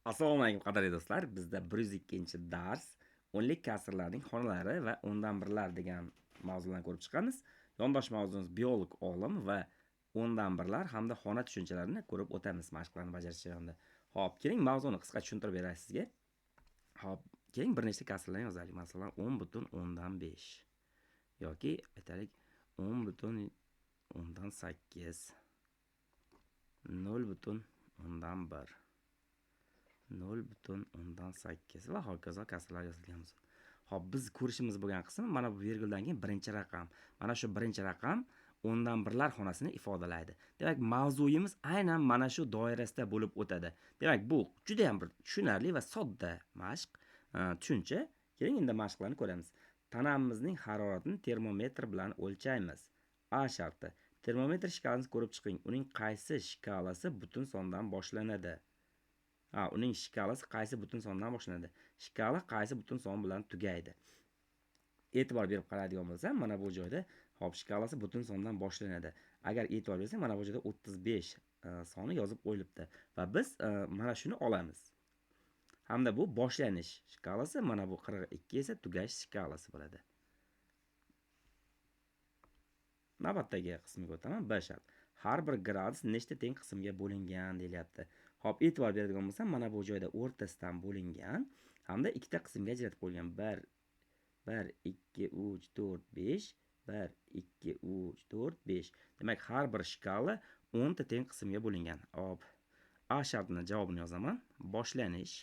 Assalomu alaykum qadrli do'stlar. Bizda 102-dars o'nlik kasrlarning xonalari va o'ndan birlar degan mavzularni ko'rib chiqamiz. Yondosh mavzuimiz biolog olim va o'ndan birlar hamda xona tushunchalarini ko'rib o'tamiz mashqlarni bajarish jarayonida. Xo'p, keling mavzuni qisqa tushuntirib beray sizga. Xo'p, keling bir nechta kasrlarni yozaylik. Masalan, 10,5 yoki aytaylik 10,8 0,1 0,8 va hokazo kasrlar yozilgan bo'lsin. Xo'p, biz ko'rishimiz bo'lgan qism mana bu virguldan keyin birinchi raqam. Mana shu birinchi raqam o'ndan birlar xonasini ifodalaydi. Demak, mavzuyimiz aynan mana shu doirasida bo'lib o'tadi. Demak, bu juda ham bir tushunarli va sodda mashq, tushuncha. Keling endi mashqlarni ko'ramiz. Tanamizning haroratini termometr bilan o'lchaymiz. A sharti. Termometr shkalasini ko'rib chiqing. Uning qaysi shkalasi butun sondan boshlanadi? Uning shkalasi qaysi butun sondan boshlanadi? Shkala qaysi butun son bilan tugaydi? E'tibor berib qaraydigan bo'lsam, mana bu joyda hop shkalasi butun sondan boshlanadi. Agar e'tibor bersak, mana bu joyda 35 soni yozib qo'yilibdi va biz mana shuni olamiz. Hamda bu boshlanish shkalasi, mana bu 42 esa tugash shkalasi bo'ladi. Navbatdagi qismga o'taman. B shart. Har bir gradus nechta teng qismga bo'lingan deyilyapti. Hop, e'tibor beradigan bo'lsam, mana bu joyda o'rtasidan bo'lingan hamda ikkita qismga ajratib qo'yilgan. 1 2 3 4 5 1 2 3 4 5. Demak, har bir shkala 10 ta teng qismga bo'lingan. Hop. A shartining javobini yozaman. Boshlanish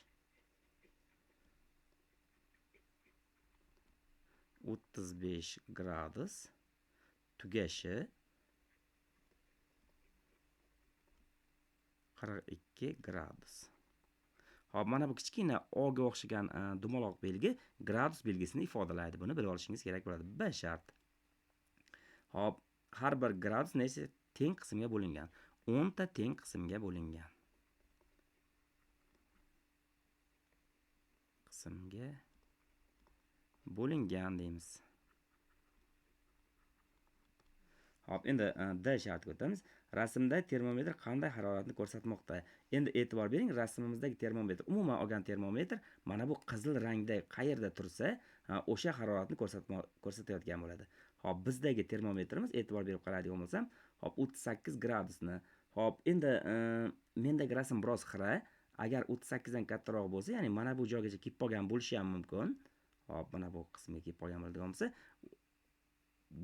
35 gradus, tugashi 42 gradus. Hop, mana bu kichkina O ga o'xshagan dumaloq belgi gradus belgisini ifodalaydi. Buni bilib olishingiz kerak bo'ladi. B shart. Hop, har bir gradus nechta teng qismga bo'lingan? 10 ta teng qismga bo'lingan. Qismga bo'lingan deymiz. Hop, endi D shartiga o'tamiz. Rasmda termometr qanday haroratni ko'rsatmoqda? Endi e'tibor bering, rasmimizdagi termometr, umuman olgan termometr mana bu qizil rangda qayerda tursa, o'sha haroratni ko'rsatayotgan bo'ladi. Hop, bizdagi termometrimiz, e'tibor berib qaraydigan bo'lsam, hop 38 gradusni. Hop, endi mendagi rasm biroz xira. Agar 38 dan kattaroq bo'lsa, ya'ni mana bu joygacha kelib qolgan bo'lishi ham mumkin. Hop, mana bu qismga kelib qolgan bo'ladigan bo'lsa,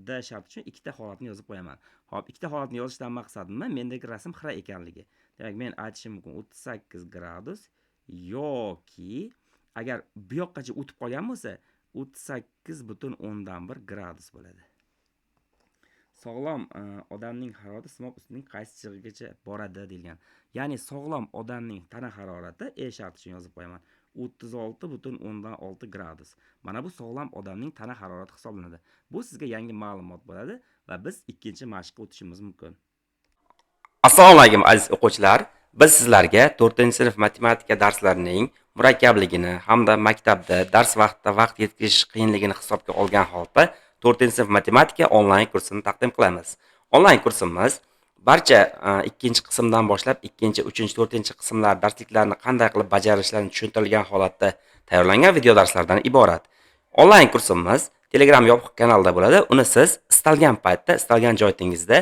D sharti uchun ikkita holatni yozib qo'yaman. Hop, ikkita holatni yozishdan maqsadim mendagi rasm xira ekanligi. Demak, men aytishim mumkin 38 gradus yoki agar bu yoqqacha o'tib qolgan bo'lsa, 38,1 gradus bo'ladi. Sog'lom odamning harorati simok ustining qaysi chig'igacha boradi deyilgan. Ya'ni sog'lom odamning tana harorati E sharti uchun yozib qo'yaman. 36,6 gradus. Mana bu sog'lom odamning tana harorati hisoblanadi. Bu sizga yangi ma'lumot bo'ladi va biz ikkinchi mashqqa o'tishimiz mumkin. Assalomu alaykum aziz o'quvchilar. Biz sizlarga 4-sinf matematika darslarining murakkabligini hamda maktabda dars vaqtida vaqt yetkazish qiyinligini hisobga olgan holda 4-sinf matematika onlayn kursini taqdim qilamiz. Onlayn kursimiz barcha ikkinchi qismdan boshlab 2, 3, 4 qismlar darsliklarni qanday qilib bajarishlarini tushuntirilgan holatda tayyorlangan video darslardan iborat. Onlayn kursimiz Telegram yopiq kanalda bo'ladi. Uni siz istalgan paytda, istalgan joyingizda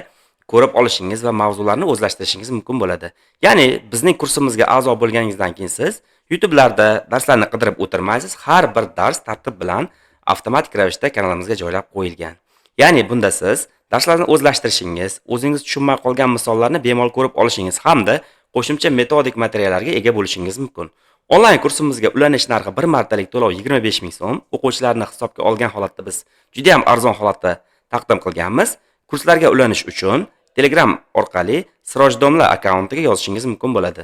ko'rib olishingiz va mavzularni o'zlashtirishingiz mumkin bo'ladi. Ya'ni bizning kursimizga a'zo bo'lganingizdan keyin siz YouTube'larda darslarni qidirib o'tirmaysiz. Har bir dars tartib bilan avtomatik ravishda kanalimizga joylab qo'yilgan. Ya'ni bunda siz darslarni o'zlashtirishingiz, o'zingiz tushunmay qolgan misollarni bemalol ko'rib olishingiz hamda qo'shimcha metodik materiallarga ega bo'lishingiz mumkin. Onlayn kursimizga ulanish narxi 1 martalik to'lov 25 ming so'm. O'quvchilarni hisobga olgan holatda biz juda ham arzon holatda taqdim qilganmiz. Kurslarga ulanish uchun Telegram orqali Sirojdomla akkauntiga yozishingiz mumkin bo'ladi.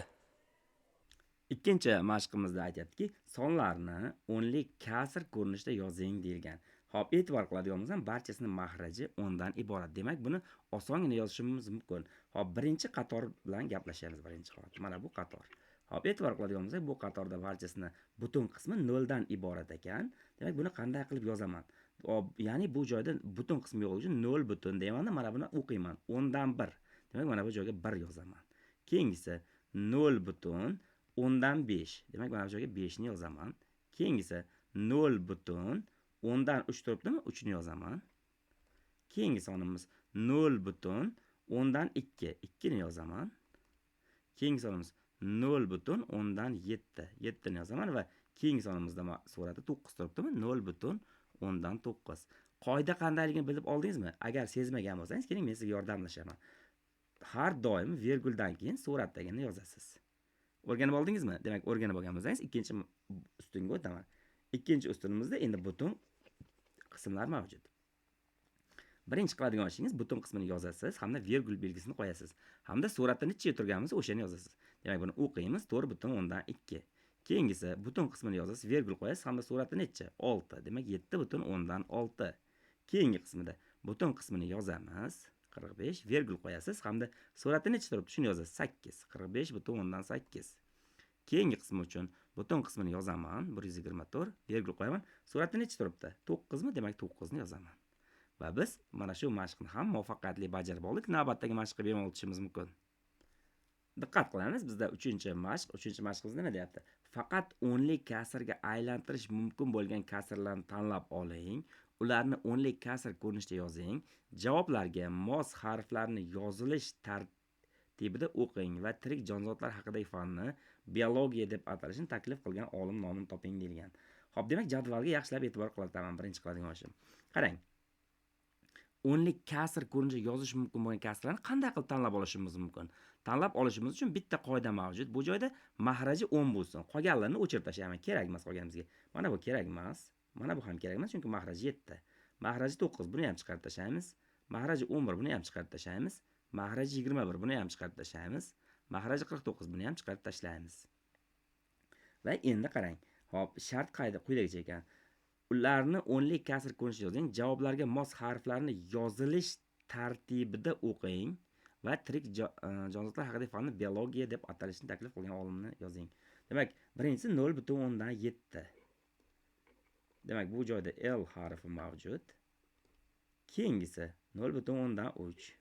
Ikkinchi mashqimizda aytayaptiki, sonlarni o'nlik kasr ko'rinishida yozing deyilgan. Hop, e'tibor qiladigan bo'lsam, barchasini mahraji 10 dan iborat. Demak, buni osongina yozishimiz mumkin. Hop, birinchi qator bilan gaplashamiz. Birinchi holat. Mana bu qator. Hop, e'tibor qiladigan bo'lsak, bu qatorda barchasini butun qismi 0 dan iborat ekan. Demak, buni qanday qilib yozaman? Hop, ya'ni bu joyda butun qismi yo'q uchun 0 butun deyman, mana buni o'qiyman. 10 dan 1. Demak, mana bu joyga 1 yozaman. Keyingisi 0 butun 10dan 5. Demak, mana bu joyga 5 ni yozaman. Keyingisi 0 butun 10dan 3 turibdimi? 3 ni yozaman. Keyingi sonimiz 0 butun 10dan 2. 2 ni yozaman. Keyingi sonimiz 0 butun 10dan 7. 7 ni yozaman va keyingi sonimizda surati 9 turibdimi? 0 butun 10dan 9. Qoida qandayligini bilib oldingizmi? Agar sezmagan bo'lsangiz, keling men sizga yordamlashaman. Har doim virguldan keyin suratdagini yozasiz. O'rganib oldingizmi? Demak, o'rganib olgan bo'lsangiz, ikkinchi ustunga o'taman. Ikkinchi ustunimizda endi butun qismlar mavjud. Birinchi qiladigan ishingiz butun qismini yozasiz hamda virgul belgisini qo'yasiz. Hamda suratda necha turganimiz o'shani yozasiz. Demak, buni o'qiymiz 4 butun 10dan 2. Keyingisi butun qismini yozasiz, virgul qo'yasiz hamda suratda necha? 6. Demak, 7 butun 10dan 6. Keyingi qismida butun qismini yozamiz. 45 virgul qo'yasiz hamda suratda necha turibdi? Shuni yozasiz. 8. 45 butun 10dan 8. Keyingi qismi uchun butun qismini yozaman. 124 virgul qo'yaman. Suratda necha turibdi? 9 mi? Demak, 9 ni yozaman. Va biz mana shu mashqni ham muvaffaqiyatli bajarib oldik. Navbatdagi mashqqa bemalol o'tishimiz mumkin. Diqqat qilamiz, bizda 3-mashqimiz nima deyapti? Faqat o'nli kasrga aylantirish mumkin bo'lgan kasrlarni tanlab oling. Ularni o'nli kasr ko'rinishda yozing. Javoblarga mos harflarni yozilish tartibida o'qing va tirik jonzotlar haqidagi fanni biologiya deb atalishini taklif qilgan olim nomini toping deyilgan. Xo'p, demak, jadvalga yaxshilab e'tibor qilataman. Birinchi qiladigan ishim. Qarang. O'nli kasr ko'rinishda yozish mumkin bo'lgan kasrlarni qanday qilib tanlab olishimiz mumkin? Tanlab olishimiz uchun bitta qoida mavjud. Bu joyda mahraji 10 bo'lsin. Qolganlarini o'chirib tashlayman. Kerak emas qolganimizga. Mana bu kerak emas. Mana bu ham kerak emas, chunki mahraji 7. Mahraji 9, buni ham chiqarib tashlaymiz. Mahraji 11, buni ham chiqarib tashlaymiz. Mahraji 21, buni ham chiqarib tashlaymiz. Mahraji 49, buni ham chiqarib tashlaymiz. Va endi qarang. Hop, shart qoida quyidagicha ekan. Ularni o'nli kasr ko'rinishda yozing. Javoblarga mos harflarni yozilish tartibida o'qing va tirik jonzotlar haqidagi fanni biologiya deb atalishini taklif qilgan olimni yozing. Demak, birinchisi 0.7. Demak, bu joyda L harfi mavjud. Keyingisi 0.3.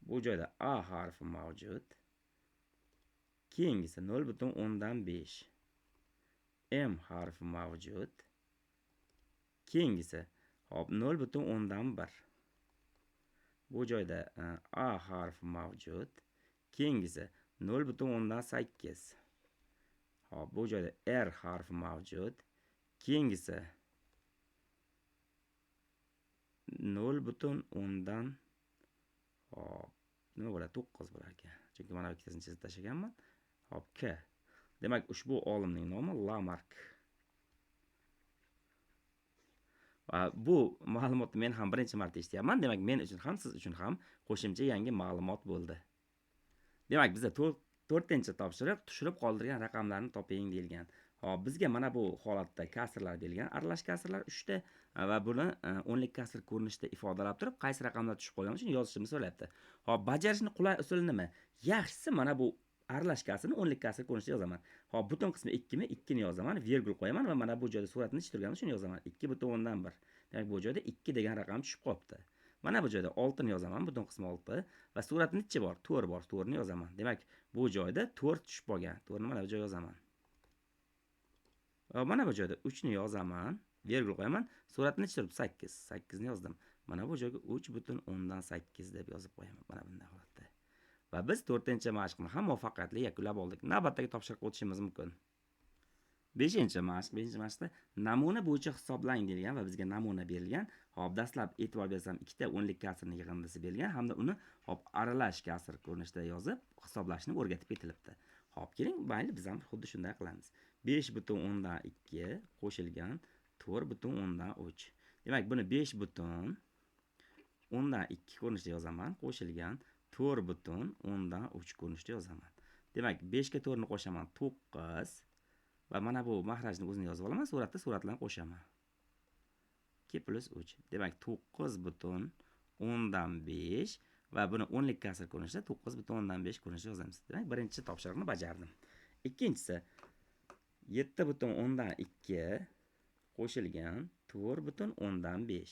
Bu joyda A harfi mavjud. Keyingisi 0.5. M harfi mavjud. Keyingisi hop 0.1. Bu joyda A harfi mavjud. Keyingisi 0.8. Hop, bu joyda R harfi mavjud. Keyingisi 0.10dan hop, nima bo'ladi? 9 bo'lar ekan. Chunki mana bu ikkitasini chizib tashlaganman. Hop, K. Demak, ushbu olimning nomi Lamarck. Bu ma'lumotni men ham birinchi marta eshityapman. Demak, men uchun ham, siz uchun ham qo'shimcha yangi ma'lumot bo'ldi. Demak, bizda 4-topshiriq tushirib qoldirgan raqamlarni toping deyilgan. Hop, bizga mana bu holatda kasrlar berilgan, aralash kasrlar 3 ta va buni o'nli kasr ko'rinishda ifodalab turib, qaysi raqamlar tushib qolgani uchun yozishimizni so'rayapti. Hop, bajarishning qulay usuli nima? Yaxshisi mana bu aralash kasrni o'nli kasr ko'rinishda yozaman. Hop, butun qismi 2 mi? 2 ni yozaman, virgul qo'yaman va mana bu joyda suratni necha turganini shuni yozaman. 2.1. Demak, bu joyda 2 degan raqam tushib qolibdi. Mana bu joyda 6 ni yozaman, butun qismi 6 va suratni necha bor? 4 bor, 4 ni yozaman. Demak, bu joyda 4 tushib qolgan. 4 ni mana bu joyga yozaman. Va mana bu joyda 3 ni yozaman, virgul qo'yaman. Suratni necha turibdi? 8. 8 ni yozdim. Mana bu joyga 3.8 deb yozib qo'yaman. Mana bunday holatda. Va biz 4-mashqni ham muvaffaqiyatli yakunlab oldik. Navbatdagi topshiriqqa o'tishimiz mumkin. 5-mashqda namuna bo'yicha hisoblang deyilgan va bizga namuna berilgan. Hop, dastlab e'tibor bersam, ikkita o'nlik kasrning yig'indisi berilgan hamda uni hop aralash kasr ko'rinishda yozib hisoblashni o'rgatib ketilibdi. Hop, keling, mayli biz ham xuddi shunday qilamiz. 5.2 qo'shilgan 4.3. Demak, buni 5.2 ko'rinishda yozaman, qo'shilgan 4.3 ko'rinishda yozaman. Demak, 5 ga 4 ni qo'shaman, 9 va mana bu mahrajni o'zini yozib olaman, suratlarni qo'shaman. 2 plus 3. Demak, 9.5 va buni o'nlik kasr ko'rinishda 9.5 ko'rinishda yozamiz. Demak, birinchi topshiriqni bajardim. Ikkinchisi 7.2 qo'shilgan 4.5.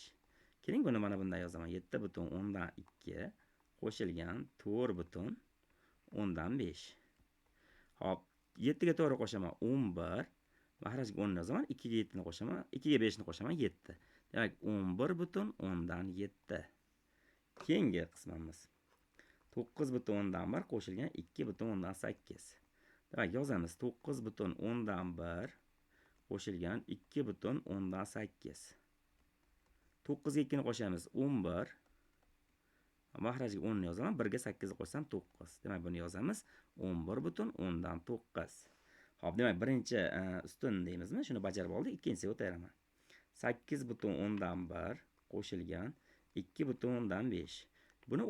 Keling, buni mana bunday yozaman. 7.2 qo'shilgan 4.5. Hop, 7 ga to'g'ri qo'shaman 11. Mahrajga 10 yozaman. 2 ga 7 ni qo'shaman. 2 ga 5 ni qo'shaman 7. Demak 11 butun 10dan 7. Keyingi qismimiz 9 butun 10dan 1 qo'shilgan 2 butun 10dan 8. Demak yozamiz 9 butun 10dan 1 qo'shilgan 2 butun 10dan 8. 9 ga 2 ni qo'shamiz 11. Mahrajga 10 ni yozaman. 1 ga 8 ni qo'shsam 9. Demak buni yozamiz 11 butun 10dan 9. Xo'p, demak birinchi ustun deymizmi? Shuni bajarib oldik. Ikkinchisiga o'tayman. 8 butun 10dan 1 qo'shilgan 2 butun 10dan 5. Buni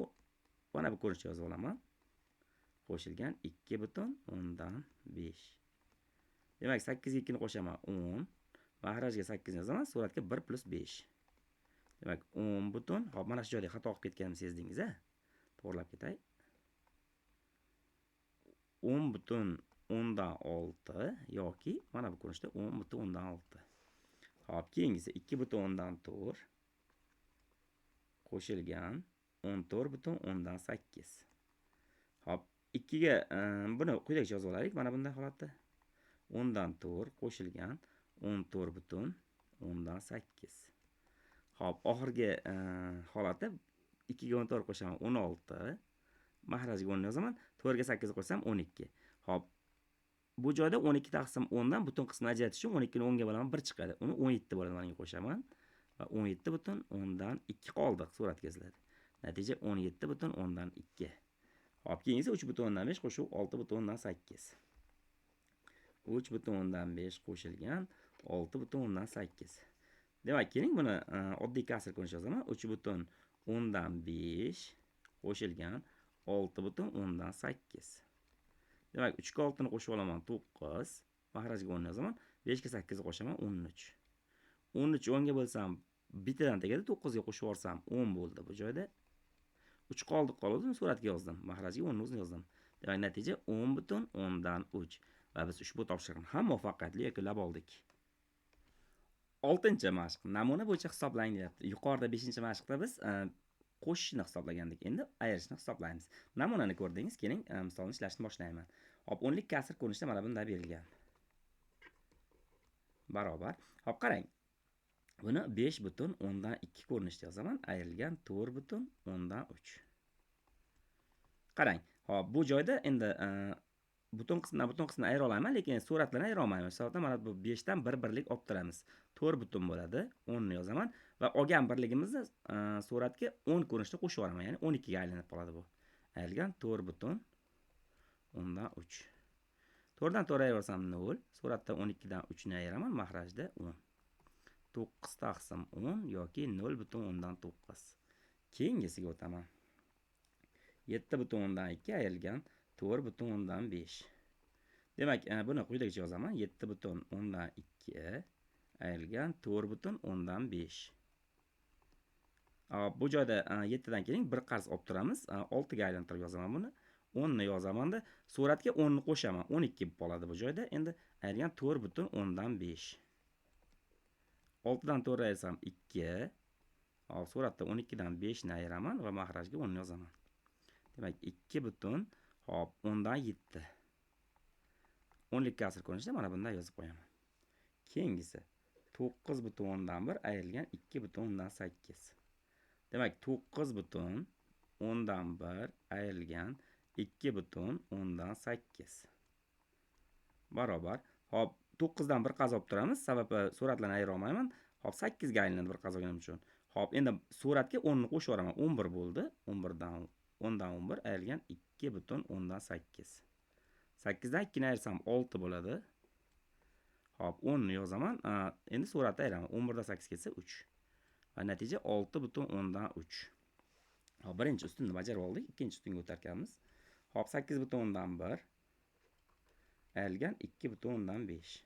mana bu ko'rinishda yozib olaman. Qo'shilgan 2 butun 10dan 5. Demak 8 ga 2 ni qo'shaman 10. Mahrajga 8 ni yozaman. Suratga 1 plus 5. Demak 10 butun. Hop, mana shu joyda xato qilib ketganimni sezdingiz-a? To'g'rilab ketay. 10 butun 10dan 6 yoki mana bu ko'rinishda 10 butun 10dan 6. Hop, keyingisi 2 butun 10dan 4 qo'shilgan 14 butun 10dan 8. Hop, 2 ga buni quyidagicha yozib olaylik. Mana bunday holatda 10dan 4 qo'shilgan 14 butun 10dan 8. Hop, oxirgi holatda 2 ga 14 qo'shaman 16. Mahrajga 10 yozaman. 4 ga 8 qo'shsam 12. Hop, bu joyda 12 taqsim 10 dan butun qismini ajratish uchun 12 ni 10 ga bo'laman 1 chiqadi. Uni 17 bo'ladi. Mana bunga qo'shaman va 17 butun 10 dan 2 qoldi. Suratga yoziladi. Natija 17 butun 10 dan 2. Hop, keyingisi 3 butun 10 dan 5 qo'shib 6 butun 10 dan 8. 3 butun 10 dan 5 qo'shilgan 6 butun 10 dan 8. Demak, keling buni oddiy kasr ko'rinishi yozaman. 3 butun 10 dan 5 qo'shilgan 6 butun 10 dan 8. Demak 3 ga 6 ni qo'shib olaman 9. Mahrajga 10 yozaman. 5 ga 8 ni qo'shaman 13. 13 10 ga bo'lsam bittadan tegadi. 9 ga qo'shib olsam 10 bo'ldi bu joyda. 3 qoldi. Suratga yozdim. Mahrajga 10 ni o'zini yozdim. Demak natija 10 butun 10 dan 3. Va biz ushbu topshiriqni ham muvaffaqiyatli yakunlab oldik. 6-mashq. Namuna bo'yicha hisoblang deyapti. Yuqorida 5-mashqda biz qo'shishni hisoblagandik. Endi ayirishni hisoblaymiz. Namunani ko'rdingiz. Keling, misolni ishlashni boshlayman. Hop, 10lik kasr ko'rinishda mana bunday berilgan. Barobar. Hop, qarang. Buni 5 butun 10 dan 2 ko'rinishda yozaman. Ayrilgan 4 butun 10 dan 3. Qarang. Hop, bu joyda endi butun qismini ayira olaman, lekin suratlarni ayira olmayman. Sababdan mana bu 5 dan 1 birlik olib turamiz. 4 butun bo'ladi. 10 ni yozaman va olgan birligimizni suratga 10 ko'rinishda qo'shib olaman. Ya'ni 12 ga aylanib qoladi bu. Ayrilgan 4 butun 10 dan 3. 4 dan 4 ayiraversam 0. Suratda 12 dan 3 ni ayiraman. Mahrajda 10. 9 taqsim 10 yoki 0 butun 10 dan 9. Keyingisiga o'taman. 7 butun 10 dan 2 ayrilgan 4 butun 10 dan 5. Demak, buni quyidagicha yozaman. 7 butun 10 dan 2 ayrilgan 4 butun 10 dan 5. Bu joyda 7 dan keyin bir qarz olib turamiz. 6 ga aylantirib yozaman buni. 10 ni yozaman-da, suratga 10 ni qo'shaman. 12 bo'lib qoladi bu joyda. Endi ayrilgan 4 butun 10 dan 5. 6 dan 4 ayirsam 2. Hop, suratda 12 dan 5 ni ayiraman va mahrajga 10 ni yozaman. Demak, 2 butun 10 dan 7. 10lik kasr ko'rinishda mana bunday yozib qo'yaman. Keyingisi 9 butun 10 dan 1 ayrilgan 2 butun 10 dan 8. Demak, 9 butun 10 dan 1 ayrilgan 2 butun 10 dan 8. Barobar. Hop, 9 dan 1 qarz olib turamiz. Sababi suratlarni ayira olmayman. Hop, 8 ga aylanadi bir qarz olganim uchun. Hop, endi suratga 10 ni qo'shib olaman. 11 bo'ldi. 10 dan 11 ayrilgan 2 butun 10 dan 8. 8 dan 2 ni ayirsam 6 bo'ladi. Hop, 10 ni yozaman. Endi suratda ayiraman. 11 dan 8 ketsa 3. Va natija 6 butun 10 dan 3. Hop, birinchi ustunni bajarib oldik. Ikkinchi ustunga o'tar ekanmiz. Hop, 8 butun 10 dan 1 ayrilgan 2 butun 10 dan 5.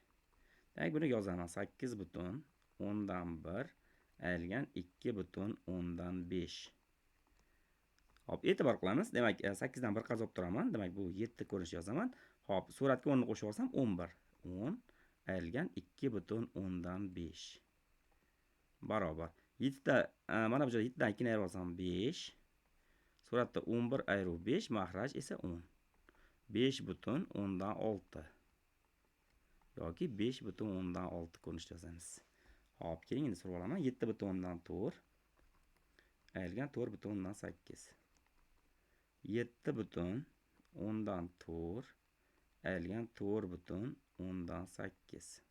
Demak, buni yozaman. 8 butun 10 dan 1 ayrilgan 2 butun 10 dan 5. Hop, e'tibor qilamiz. Demak, 8 dan 1 qarz olib turaman. Demak, bu 7 ko'rinish yozaman. Hop, suratga 10 ni qo'shib olsam 11. 10 ayrilgan 2 butun 10 dan 5. Barobar. 7 da mana bu joyda 7 dan 2 ni ayirib olsam 5. Suratda 11 ayruv 5, mahraj esa 10. 5 butun 10 dan 6. yoki 5,6 ko'rinishda yozamiz. Hop, keling endi surib olaman. 7,4 ayrilgan 4,8. 7,4 ayrilgan 4,8.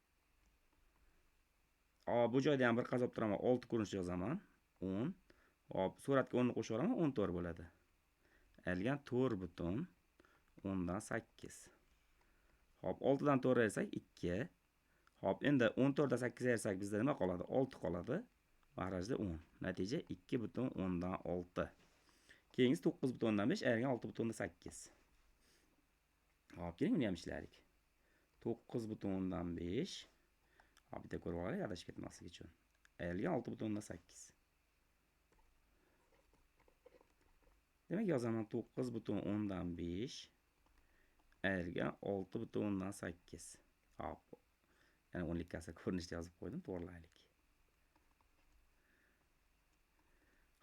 Hop, bu joyda ham bir qazob turaman. 6 ko'rinishda yozaman. 10. Hop, suratga 10 ni qo'shib olaman, 14 bo'ladi. Ayrilgan 4,8. Hop, 6 dan 4 ayirsak 2. Hop, endi 14 dan 8 ayirsak bizda nima qoladi? 6 qoladi. Mahrajda 10. Natija 2,6. Keyingisi 9,5 ayrilgan 6,8. Hop, keling buni ham ishlaylik. 9,5. Hop, bitta ko'rib olaylik, adashib ketmasligi uchun. Ayrilgan 6,8. Demak, yozaman 9,5 ayrilgan 6,8. Hop. Ya'ni 10lik kasra ko'rinishda yozib qo'ydim, to'g'rilaylik.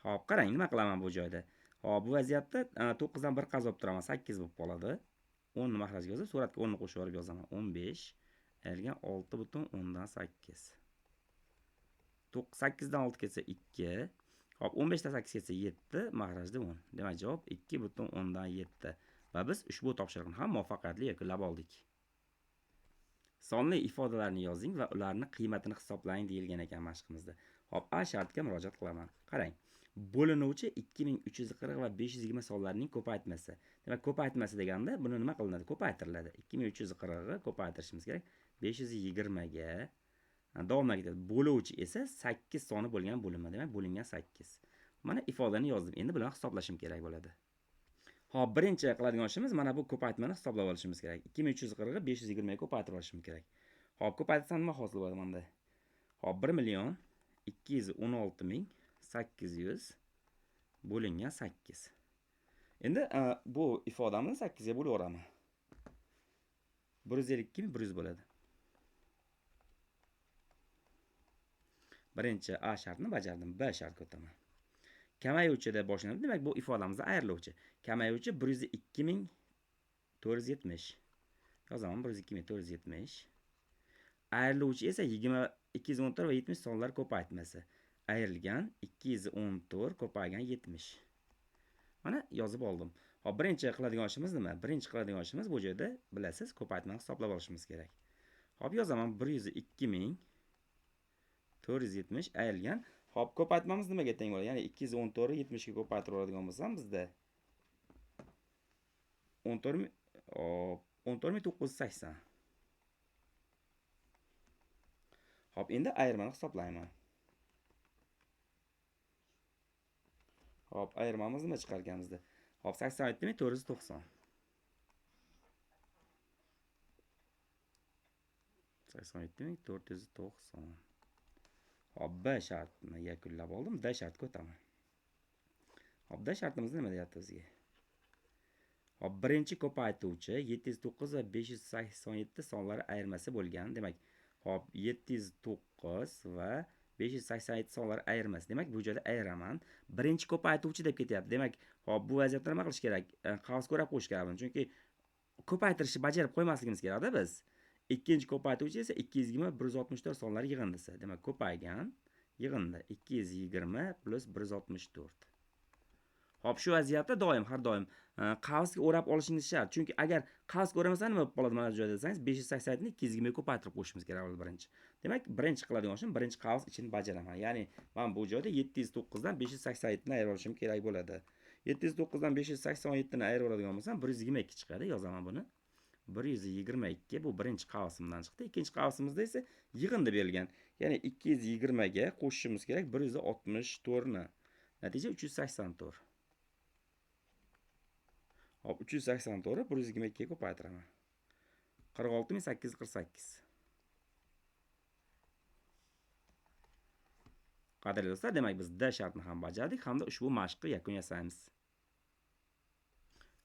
Hop, qarang, nima qilaman bu joyda? Hop, bu vaziyatda 9 dan 1 qazob turaman, 8 bo'lib qoladi. 10 ni mahrajga yozib, suratga 10 ni qo'shib olib yozaman. 15 ayrilgan 6,8. 8 dan 6 ketsa 2. Hop, 15 dan 8 ketsa 7, mahrajda 10. Demak, javob 2,7. Va biz ushbu topshiriqni ham muvaffaqiyatli yakunlab oldik. Sonli ifodalarni yozing va ularni qiymatini hisoblang deyilgan ekan mashqimizda. Hop, A shartiga murojaat qilaman. Qarang. Bo'linuvchi 2340 va 520 sonlarning ko'paytmasi. Demak, ko'paytmasi deganda buni nima qilinadi? Ko'paytiriladi. 2340 ga ko'paytirishimiz kerak. 520 ga davom etadi. Bo'luvchi esa 8 soni bo'lgan bo'linma. Demak, bo'lingan 8. Mana ifodani yozdim. Endi bilan hisoblashim kerak bo'ladi. Hop, birinchi qiladigan ishimiz mana bu ko'paytmani hisoblab olishimiz kerak. 2340 ga 520 ga ko'paytirib olishim kerak. Hop, ko'paytirsam nima hosil bo'ladi bunda? Hop, 1,216,800 bo'lingan 8. Endi bu ifodamizni 8 ga bo'lib o'raman. 152,100 bo'ladi. Birinchi A shartini bajardim. B shartga o'taman. Kamayuvchi deb boshlanadi. Demak, bu ifodamizda ayriluvchi. Kamayuvchi 102,470. Yozaman 102,470. Ayriluvchi esa 214 va 70 sonlar ko'paytmasi. Ayrilgan 214 ko'paygan 70. Mana yozib oldim. Hop, birinchi qiladigan ishimiz nima? Birinchi qiladigan ishimiz bu joyda bilasiz, ko'paytmani hisoblab olishimiz kerak. Hop, yozaman 102,470 ayrilgan. Hop, ko'paytmamiz nimaga teng bo'ladi? Ya'ni 214 ni 70 ga ko'paytirib oladigan bo'lsam bizda 14,980. Hop, endi ayirmani hisoblayman. Hop, ayirmamiz nima chiqarganimizda? Hop, 87,490. 87,490. Hop, B shartini yakunlab oldim. D shartga o'taman. Hop, D shartimiz nima deyapti bizga? Hop, birinchi ko'paytuvchi 709 va 587 sonlari ayirmasi bo'lgan. Demak, hop, 709 va 587 sonlari ayirmasi. Demak, bu joyda ayiraman. Birinchi ko'paytuvchi deb ketyapti. Demak, hop, bu vaziyatda nima qilish kerak? Qavs ko'rab qo'yish kerak. Chunki ko'paytirishni bajarib qo'ymasligimiz kerak-da biz. Ikkinchi ko'paytuvchi esa 220 164 sonlar yig'indisi. Demak, ko'paygan yig'indi 220 plus 164. Hop, shu vaziyatda doim, har doim qavsga o'rab olishingiz shart. Chunki agar qavsga o'ramasa nima bo'lib qoladi mana bu joyda desangiz, 587 ni 220 ga ko'paytirib qo'yishimiz kerak bo'ladi birinchi. Demak, birinchi qiladigan ishim birinchi qavs ichini bajaraman. Ya'ni, men bu joyda 709 dan 587 ni ayirib olishim kerak bo'ladi. 709 dan 587 ni ayirib oladigan bo'lsam, 122 chiqadi. Yozaman buni. 122 bu birinchi qavsimdan chiqdi. Ikkinchi qavsimizda esa yig'indi berilgan. Ya'ni 220 ga qo'shishimiz kerak 164 ni. Natija 384. Hop, 384 122 ga ko'paytiraman. 46848. Qadrli do'stlar, demak biz D shartini ham bajardik hamda ushbu mashqqa yakun yasaymiz.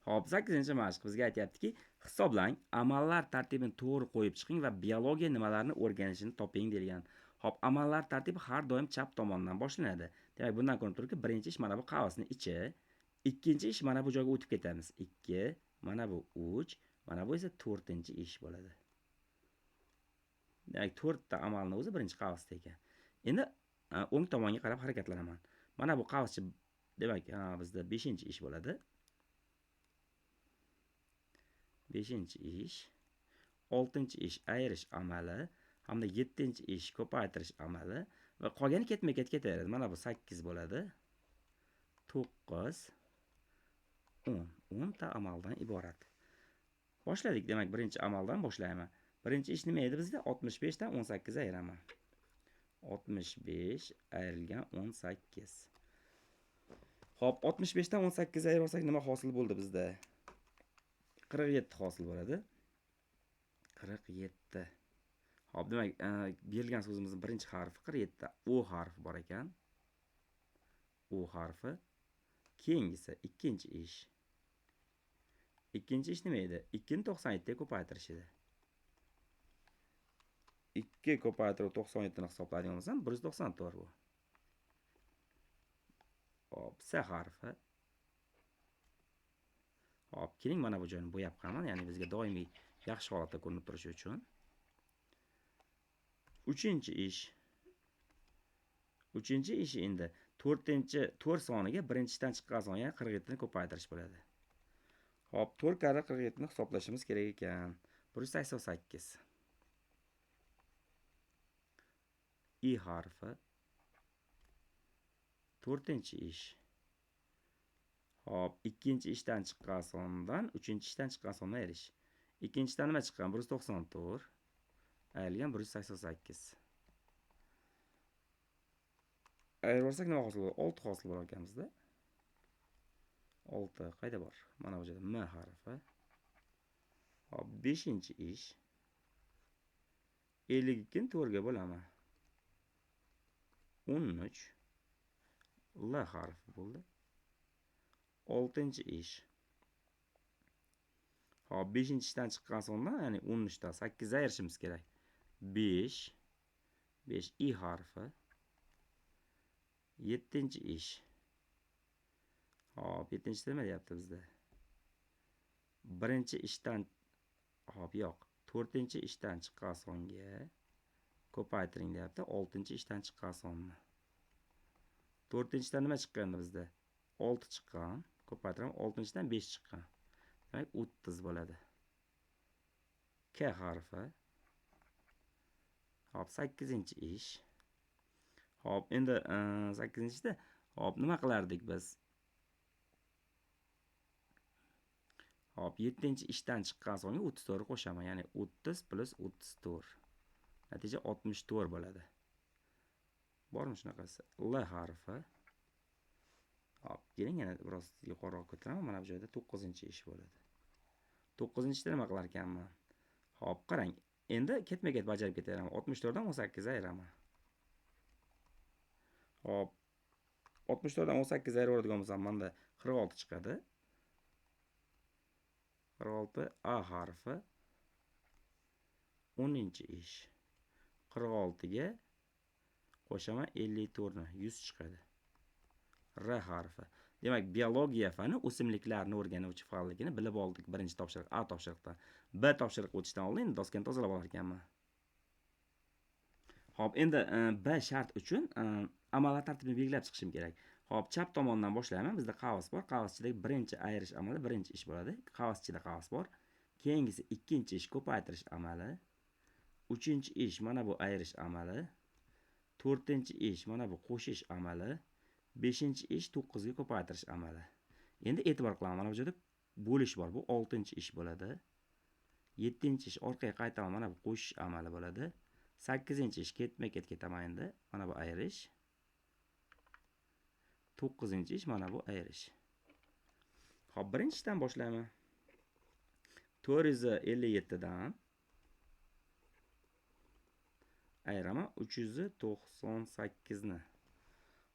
Hop, 8-mashq bizga aytayaptiki, hisoblang, amallar tartibini to'g'ri qo'yib chiqing va biologiya nimalarni o'rganishini toping degan. Hop, amallar tartibi har doim chap tomondan boshlanadi. Demak, bundan ko'rinib turibdi, birinchi ish mana bu qavsning ichi, ikkinchi ish mana bu joyga o'tib ketamiz. 2, mana bu 3, mana bu esa 4-ish bo'ladi. Demak, 4 ta amalni o'zi birinchi qavsda ekan. Endi o'ng tomonga qarab harakatlanaman. Mana bu qavschi demak, bizda 5-ish bo'ladi. 5-ish, 6-ish ayirish amali hamda 7-ish ko'paytirish amali va qolgani ketma-ket ketaveradi. Mana bu 8 bo'ladi. 9, 10 ta amaldan iborat. Boshladik. Demak, birinchi amaldan boshlayman. Birinchi ish nima edi bizda? 65 dan 18 ayiraman. 65 ayrilgan 18. Xo'p, 65 dan 18 ayirsak nima hosil bo'ldi bizda? 47 hosil bo'ladi. 47. Xo'p, demak, berilgan so'zimizning birinchi harfi 47 O harfi bor ekan. O harfi. Keyingisi ikkinchi ish. Ikkinchi ish nima edi? 2 ni 97 ga ko'paytirish edi. 2 ko'paytirib 97 ni hisoblaydigan bo'lsam 194 bu. Hop, S harfi. Hop, keling mana bu joyni bo'yab qo'yaman, ya'ni bizga doimiy yaxshi holatda ko'rinib turishi uchun. Uchinchi ish. Uchinchi ish endi 4 soniga birinchidan chiqqan son, ya'ni 47 ni ko'paytirish bo'ladi. Hop, 4 karra 47 ni hisoblashimiz kerak ekan. 188. I harfi. 4-ish. Hop, ikkinchi ishdan chiqqan sondan 3-ishdan chiqqan songa ayirish. Ikkinchidan nima chiqqan? 194 ayrilgan 188. Ayirsak nima hosil bo'ladi? 6 hosil bo'lar ekan bizda. 6 qayda bor? Mana bu yerda M harfi. Hop, 5-ish. 52 ni 4 ga bo'laman. 13. L harfi bo'ldi. 6-ish. Hop, 5-ishdan chiqqan sondan, ya'ni 13dan 8 ga ayirishimiz kerak. 5 I harfi. 7-ish. Hop, 7-ishda nima deyapti bizda? Birinchi ishdan, hop, yo'q. 4-ishdan chiqqan songa ko'paytiring deyapti. 6-ishdan chiqqan sonni. 4-ishdan nima chiqqandi bizda? 6 chiqqan. Ko'paytiraman. 6-ishdan 5 chiqqan. Demak, 30 bo'ladi. K harfi. Hop, 8-ish. Hop, endi 8-ishda hop, nima qilardik biz? Hop, 7-ishdan chiqqan songa 34 qo'shaman, ya'ni 30 plus 34. Natija 64 bo'ladi. Bormi shunaqasi? L harfi. Hop, keling yana biroz yuqoriroq ko'taraman. Mana bu joyda 9-ish bo'ladi. 9-ishda nima qilar ekanman? Hop, qarang. Endi ketma-ket bajarib ketaveraman. 64 dan 18 ayiraman. Hop, 64 dan 18 ayiradigan bo'lsam, menda 46 chiqadi. 46 A harfi. 10-ish. 46 ga qo'shaman 54 ni 100 chiqadi. R harfi. Demak, biologiya fani o'simliklarni o'rganuvchi fanligini bilib oldik birinchi topshiriq A topshiriqdan. B topshiriq o'tishdan oldin doskani tozalab olar ekanman. Hop, endi B shart uchun amallar tartibini belgilab chiqishim kerak. Hop, chap tomondan boshlayman. Bizda qavs bor. Qavschidagi birinchi ayirish amali birinchi ish bo'ladi. Qavschida qavs bor. Keyingisi ikkinchi ish ko'paytirish amali. 3-ish mana bu ayirish amali. 4-ish mana bu qo'shish amali. 5-ish 9 ga ko'paytirish amali. Endi e'tibor qilaman. Mana bu yerda bo'lish bor. Bu 6-ish bo'ladi. 7-ish orqaga qaytaman. Mana bu qo'shish amali bo'ladi. 8-ish ketma-ket ketaman endi. Mana bu ayirish. 9-ish mana bu ayirish. Xo'p, birinchidan boshlayman. 457 dan ayiraman 398 ni.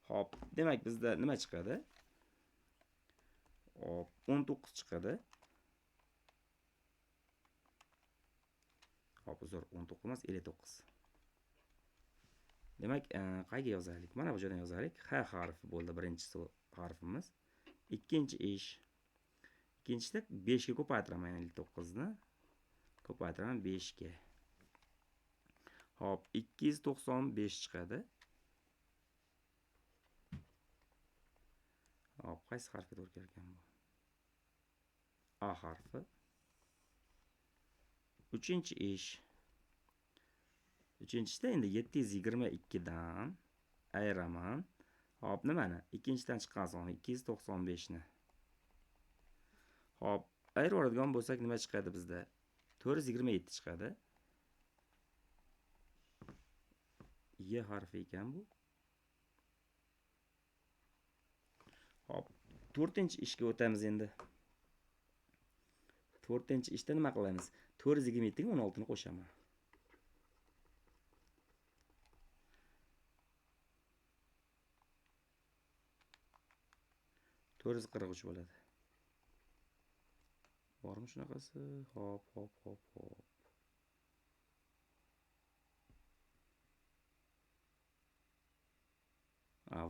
Hop, demak bizda nima chiqadi? Hop, 19 chiqadi. Hop, uzr, 19 emas, 59. Demak, qayga yozaylik? Mana bu joydan yozaylik. H harfi bo'ldi birinchi harfimiz. Ikkinchi ish. Ikkinchida 5 ga ko'paytiraman 59 ni. Ko'paytiraman 5 ga. Hop, 295 chiqadi. Hop, qaysi harfga to'g'ri kelar ekan bu? A harfi. Uchinchi ish. Uchinchida endi 722 dan ayiraman. Hop, nimani? Ikkinchidan chiqqan so'ng 295 ni. Hop, ayirib oladigan bo'lsak nima chiqadi bizda? 427 chiqadi. Y harfi ekan bu. Hop, 4-ishga o'tamiz endi. 4-ishda nima qilamiz? 427 ga 16 ni qo'shaman. 443 bo'ladi. Bormi shunaqasi? Hop.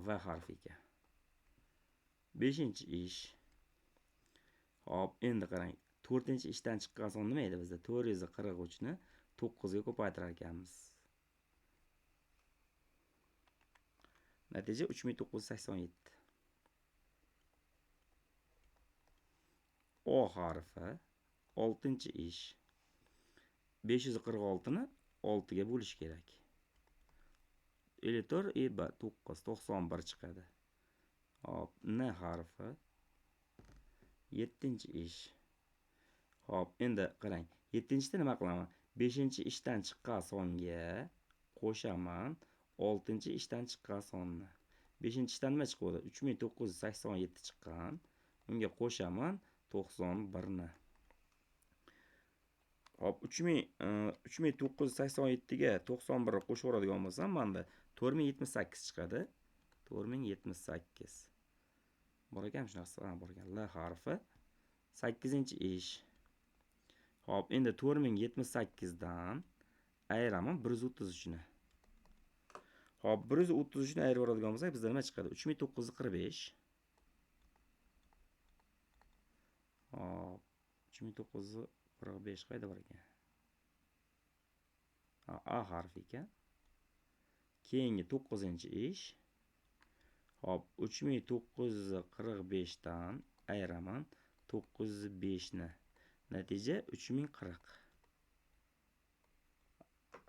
V harfi ekan. 5-ish. Hop, endi qarang. 4-ishdan chiqqan so'ng nima edi bizda? 443 ni 9 ga ko'paytirar ekanmiz. Natija 3987. O harfi 6-ish. 546 ni 6 ga bo'lish kerak. 54 9 91 chiqadi. Hop, N harfi 7-ish. Hop, endi qarang. 7-ishda nima qilaman? 5-ishdan chiqqan so'ngga qo'shaman 6-ishdan chiqqan so'ngni. 5-ishdan nima chiqadi? 3987 chiqqan. Unga qo'shaman 91 ni. Hop, 3987 ga 91 ni qo'shib oladigan bo'lsam, menda 4078 chiqadi. 4078. Bor ekan shunaqasi, bor ekan. L harfi 8-ish. Hop, endi 4078 dan ayiraman 133 ni. Hop, 133 ni ayirib oladigan bo'lsak, bizda nima chiqadi? 3945. Hop, 3945 qayda bor ekan? A harfi ekan. Keyingi 9-ish. Hop, 3945 dan ayiraman 905 ni. Natija 3040.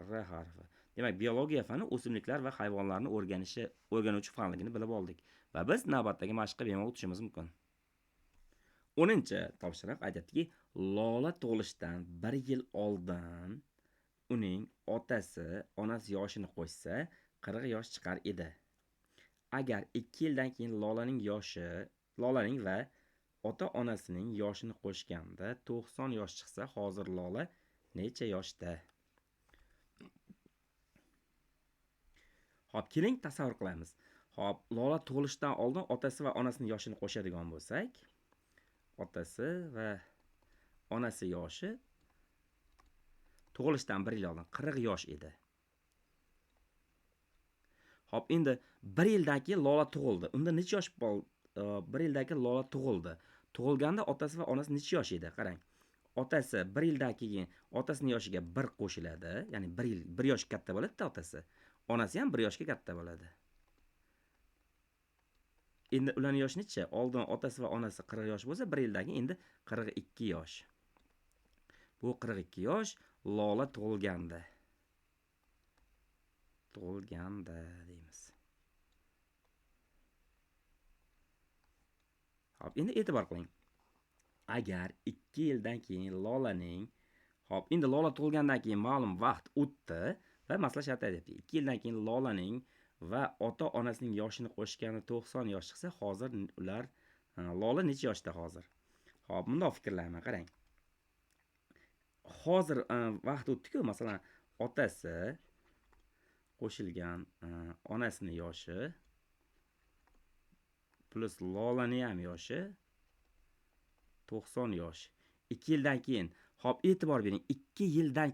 R harfi. Demak, biologiya fani o'simliklar va hayvonlarni o'rganuvchi fanligini bilib oldik va biz navbatdagi mashqqa bemalol o'tishimiz mumkin. 10-topshiriq aytadiki, Lola tug'ilishidan 1 yil oldin uning onasi yoshini qo'shsa, 40 yosh chiqar edi. Agar 2 yildan keyin Lolaning va ota-onasining yoshini qo'shganda 90 yosh chiqsa, hozir Lola necha yoshda? Hop, keling tasavvur qilamiz. Hop, Lola tug'ilishidan oldin otasi va onasining yoshini qo'shadigan bo'lsak, otasi va onasi yoshi tug'ilishidan 1 yil oldin 40 yosh edi. Hop, endi 1 yildan keyin Lola tug'ildi. Unda necha yosh bo'ldi? 1 yildan keyin Lola tug'ildi. Tug'ilganda otasi va onasi necha yosh edi? Qarang. Otasi 1 yildan keyin otasining yoshiga 1 qo'shiladi. Ya'ni 1 yosh katta bo'ladi-da otasi. Onasi ham 1 yoshga katta bo'ladi. Endi ularning yoshi necha? Oldin otasi va onasi 40 yosh bo'lsa, 1 yildan keyin endi 42 yosh. Bu 42 yosh Lola tug'ilganda. Deymiz. Hop, endi e'tibor qiling. Agar 2 yildan keyin endi Lola tug'ilgandan keyin ma'lum vaqt o'tdi va masala shart aytibdi. 2 yildan keyin Lolaning va ota-onasining yoshini qo'shganda 90 yosh chiqsa, hozir Lola necha yoshda hozir? Hop, bundoq fikrlayman, qarang. Hozir vaqt o'tdi-ku, masalan, otasi qo'shilgan onasining yoshi plus Lolaning ham yoshi 90 yosh. 2 yildan keyin, hop, e'tibor bering, 2 yildan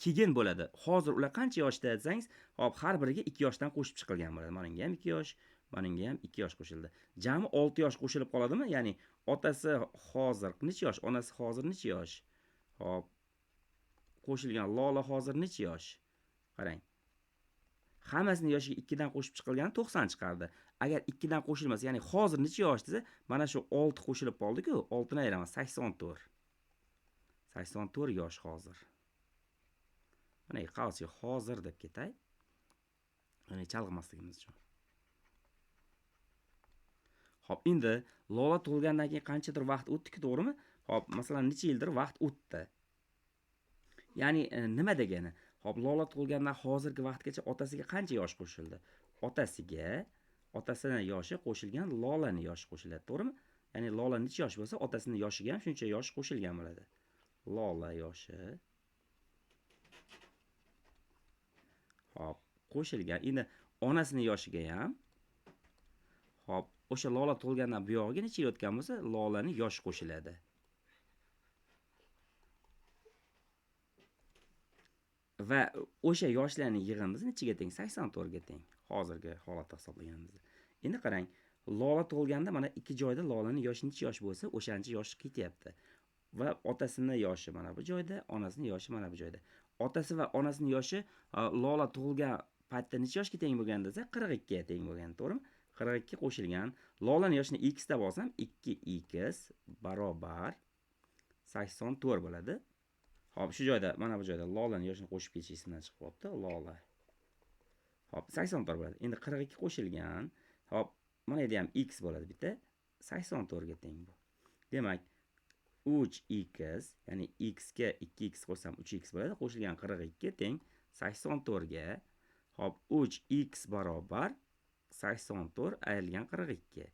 keyin bo'ladi. Hozir ular qancha yoshda desangiz, hop, har biriga 2 yoshdan qo'shib chiqilgan bo'ladi. Menga ham 2 yosh, menga ham 2 yosh qo'shildi. Jami 6 yosh qo'shilib qoladimi? Ya'ni otasi hozir necha yosh, onasi hozir necha yosh? Hop, qo'shilgan Lola hozir necha yosh? Qarang. Hammasini yoshiga 2 dan qo'shib chiqilgani 90 chiqardi. Agar 2 dan qo'shilmasa, ya'ni hozir necha yosh desa, mana shu 6 qo'shilib qoldi-ku, 6 ni ayiraman 84. 84 yosh hozir. Mana qolsa hozir deb ketay. Mana chalg'imasligimiz uchun. Xo'p, endi Lola tug'ilgandan keyin qanchadir vaqt o'tdi-ku, to'g'rimi? Xo'p, masalan, necha yildir vaqt o'tdi. Ya'ni nima degani? Xo'p, Lola tug'ilgandan hozirgi vaqtgacha otasiga qancha yosh qo'shildi? Otasining yoshi qo'shilgan Lolaning yoshi qo'shiladi, to'g'rimi? Ya'ni Lola necha yosh bo'lsa, otasining yoshiga ham shuncha yosh qo'shilgan bo'ladi. Lola yoshi. Xo'p, qo'shilgan. Endi onasining yoshiga ham. Xo'p, o'sha Lola tug'ilgandan buyog'iga necha yil o'tgan bo'lsa, Lolaning yoshi qo'shiladi. Va o'sha yoshlarning yig'imiz nechaga teng? 84 ga teng. Hozirgi holatda hisoblaganimizda. Endi qarang, Lola tug'ilganda mana ikki joyda Lolaning yoshi necha yosh bo'lsa, o'shancha yosh ketyapti. Va otasining yoshi mana bu joyda, onasining yoshi mana bu joyda. Otasi va onasining yoshi Lola tug'ilgan paytda necha yoshga teng bo'lgan desa, 42 ga teng bo'lgan, to'g'rimi? 42 qo'shilgan. Lolaning yoshini x deb olsam, 2x barobar 84 bo'ladi. Hop, shu joyda, mana bu joyda Lolaning yoshini qo'shib ketish esimdan chiqib qolibdi. Lola. Hop, 84 bo'ladi. Endi 42 qo'shilgan. Hop, mana yerda ham x bo'ladi bitta. 84 ga teng bu. Demak, 3x, ya'ni x ga 2x qo'shsam 3x bo'ladi. Qo'shilgan 42 teng 84 ga. Hop, 3x barobar 84 ayrilgan 42.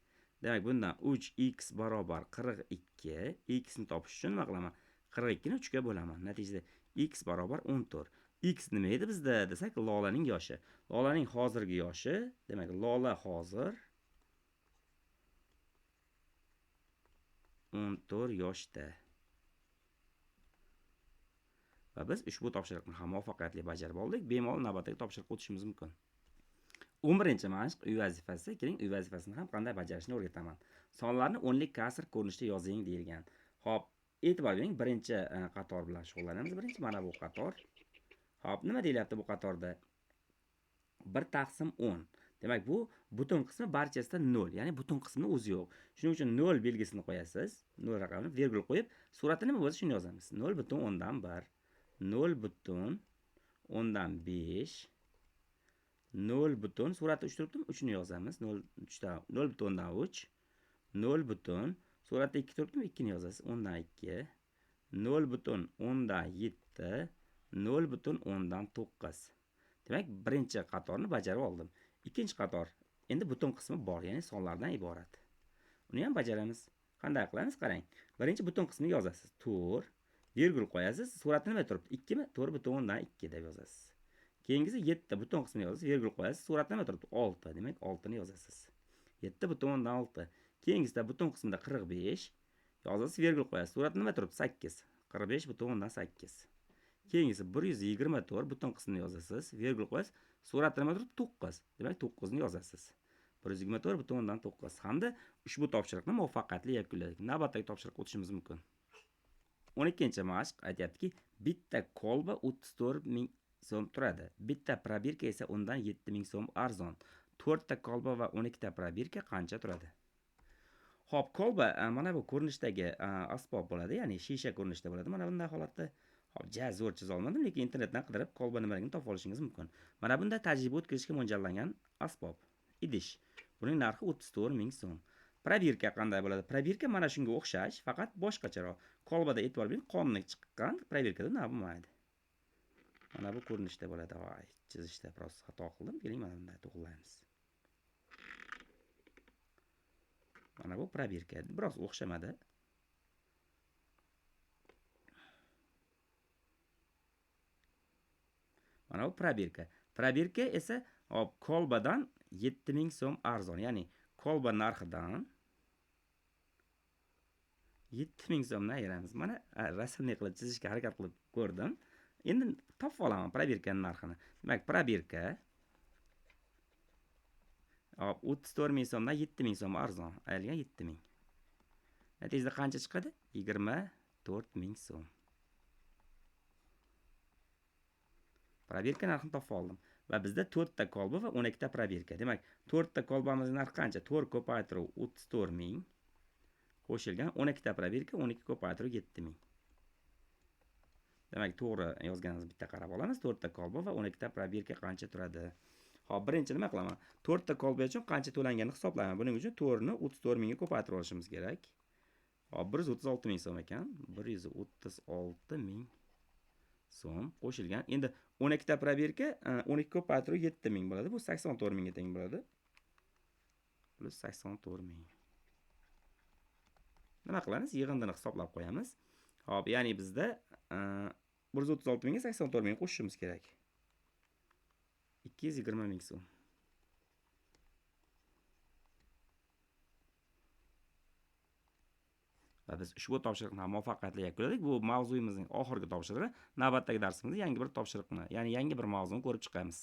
Demak, bundan 3x barobar 42, x ni topish uchun nima qilaman? 42 ni 3 ga bo'laman. Natijada x barobar 14. X nima edi bizda desak, Lolaning yoshi. Lolaning hozirgi yoshi, demak, Lola hozir 14 yoshda. Va biz ushbu topshiriqni ham muvaffaqiyatli bajarib oldik. Bemalol navbatdagi topshiriqqa o'tishimiz mumkin. 11-mashq uy vazifasi. Keling, uy vazifasini ham qanday bajarishni o'rgataman. Sonlarni o'nlik kasr ko'rinishda yozing deyilgan. Xo'p, e'tibor bering, birinchi qator bilan shug'ullanamiz. Birinchi mana bu qator. Xo'p, nima deyilyapti bu qatorda? 1/10. Demak, bu butun qismi barchasida 0, ya'ni butun qismini o'zi yo'q. Shuning uchun 0 belgisini qo'yasiz. 0 raqamini virgul qo'yib, surati nima bo'lsa shuni yozamiz. 0,1, 0,5, 0, surati 3 turibdimi? 3 ni yozamiz. 0,3, 0, suratda 2 turibdimi? 2 ni yozasiz. 10dan 2, 0,7, 0,9. Demak, birinchi qatorni bajarib oldim. Ikkinchi qator endi butun qismi bor, ya'ni sonlardan iborat. Uni ham bajaramiz. Qanday qilamiz? Qarang. Birinchi butun qismini yozasiz. 4, virgul qo'yasiz. Surati nima turibdi? 2 mi? 4,2 deb yozasiz. Keyingisi 7 butun qismini yozasiz, virgul qo'yasiz. Surati nima turibdi? 6. Demak, 6 ni yozasiz. 7,6. Keyingisida butun qismida 45 yozasiz, virgul qo'yasiz. Surati nima turibdi? 8. 45,8. Keyingisi 124 butun qismini yozasiz, virgul qo'yasiz. Surati nima turibdi? 9. Demak, 9 ni yozasiz. 124,9 hamda ushbu topshiriqni muvaffaqiyatli yakunladik. Navbatdagi topshiriqqa o'tishimiz mumkin. 12-mashq aytayaptiki, bitta kolba 34,000 so'm turadi. Bitta probirka esa undan 7,000 so'm arzon. 4 ta kolba va 12 ta probirka qancha turadi? Xo'p, kolba mana bu ko'rinishdagi asbob bo'ladi, ya'ni shisha ko'rinishda bo'ladi. Mana bunday holatda. Xo'p, zo'r chiza olmadim, lekin internetdan qidirib kolba nimaligini topib olishingiz mumkin. Mana bunday tajriba o'tkazishga mo'ljallangan asbob. Idish. Buning narxi 34,000 so'm. Probirka qanday bo'ladi? Probirka mana shunga o'xshash, faqat boshqacharoq. Kolbada e'tibor bering, qonli chiqqan, probirkada nima bo'lmaydi. Mana bu ko'rinishda bo'ladi. Voy, chizishda biroz xato qildim. Keling, mana bunday to'g'rilaymiz. Mana bu probirka. Biroz o'xshamadi. Mana bu probirka. Probirka esa kolbadan 7,000 so'm arzon. Ya'ni kolba narxidan 7,000 so'mdan ayiramiz. Mana rasmli qilib chizishga harakat qilib ko'rdim. Endi topib olaman probirkaning narxini. Demak, probirka 34,000 so'mdan 7,000 so'm arzon. Ayrilgan 7,000. Natijada qancha chiqadi? 24,000 so'm. Probirka narxini topib oldim. Va bizda 4 ta kolba va 12 ta probirka. Demak, 4 ta kolbamizning narxi qancha? 4 ko'paytiruv 34 ming qo'shilgan 12 ta probirka 12 ko'paytiruv 7 ming. Demak, to'g'ri yozganimiz bitta qarab olamiz. 4 ta kolba va 12 ta probirka qancha turadi? Hop, birinchi nima qilaman? 4 ta kolba uchun qancha to'langanini hisoblayman. Buning uchun 4 ni 34 mingga ko'paytirib olishimiz kerak. Hop, 136 ming so'm ekan. 136 ming so'm qo'shilgan. Endi 12 ta probirka 12 ko'paytiruv 7 ming bo'ladi. Bu 84 mingga teng bo'ladi. Plus 84 ming. Nima qilamiz? Yig'indini hisoblab qo'yamiz. Hop, ya'ni bizda 136 mingga 84 ming qo'shishimiz kerak. 220 ming so'm. Va biz ushbu topshiriqni muvaffaqiyatli yakunladik. Bu mavzuyimizning oxirgi topshirig'i. Navbatdagi darsimizda yangi bir topshiriqni, ya'ni yangi bir mavzuni ko'rib chiqamiz.